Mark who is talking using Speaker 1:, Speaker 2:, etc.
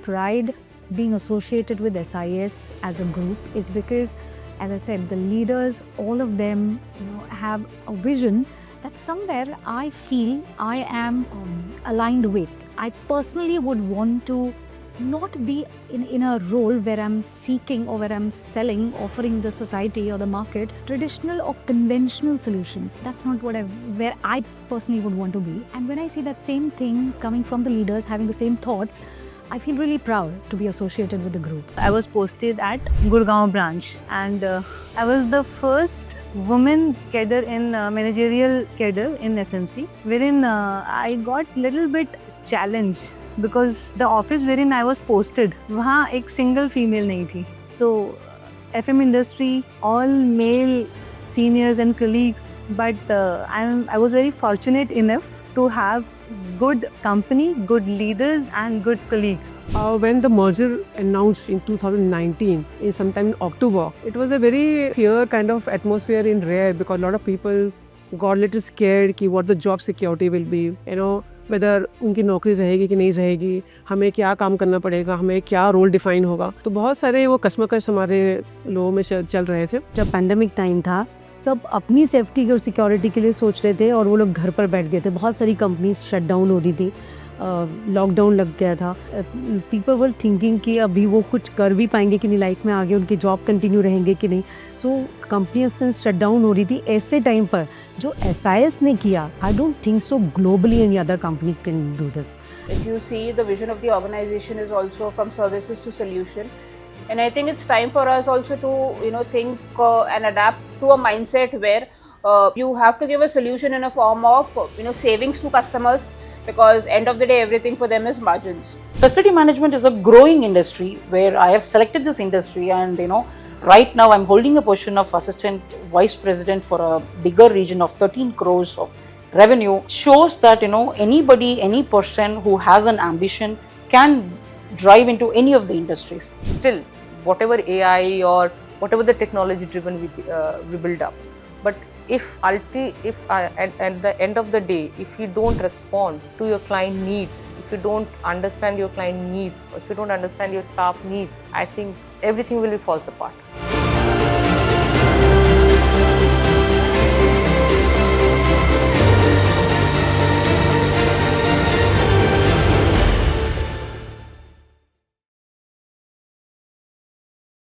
Speaker 1: pride being associated with SIS as a group is because, as I said, the leaders, all of them, have a vision that somewhere I feel I am aligned with. I personally would want to not be in a role where I'm seeking or where I'm selling, offering the society or the market traditional or conventional solutions. That's not where I personally would want to be. And when I see that same thing coming from the leaders having the same thoughts, I feel really proud to be associated with the group.
Speaker 2: I was posted at Gurgaon branch, and I was the first woman cadre in managerial cadre in SMC, wherein I got little bit challenge because the office wherein I was posted, वहाँ एक single female नहीं थी. So FM industry, all male seniors and colleagues, but I was very fortunate enough to have good company, good leaders and good colleagues.
Speaker 3: When the merger announced in 2019, in sometime in October, it was a very fear kind of atmosphere in RARE because a lot of people got a little scared कि what the job security will be, whether उनकी नौकरी रहेगी कि नहीं रहेगी, हमें क्या काम करना पड़ेगा, हमें क्या रोल डिफाइन होगा. तो बहुत सारे वो कश्मकश हमारे लोगों में चल रहे थे.
Speaker 4: जब पैंडेमिक टाइम था, सब अपनी सेफ्टी और सिक्योरिटी के लिए सोच रहे थे और वो लोग घर पर बैठ गए थे. बहुत सारी कंपनीज शट डाउन हो रही थी, लॉकडाउन लग गया था. पीपल वर थिंकिंग कि अभी वो कुछ कर भी पाएंगे कि नहीं लाइफ में, आगे उनकी जॉब कंटिन्यू रहेंगे कि नहीं. सो कंपनियाँ सिंस शट डाउन हो रही थी, ऐसे टाइम पर जो SIS ने किया, I don't think so globally any other company can do this.
Speaker 5: If you see, the vision of the organization is also from services to solution, and I think it's time for us also to think and adapt to a mindset where you have to give a solution in a form of savings to customers, because end of the day everything for them is margins.
Speaker 6: Facility management is a growing industry where I have selected this industry, and right now I'm holding a position of assistant vice president for a bigger region of 13 crores of revenue. Shows that anybody, any person who has an ambition can drive into any of the industries.
Speaker 7: Still, whatever AI or whatever the technology driven we build up, but if at the end of the day, if you don't respond to your client needs, if you don't understand your client needs, if you don't understand your staff needs, I think everything will falls apart.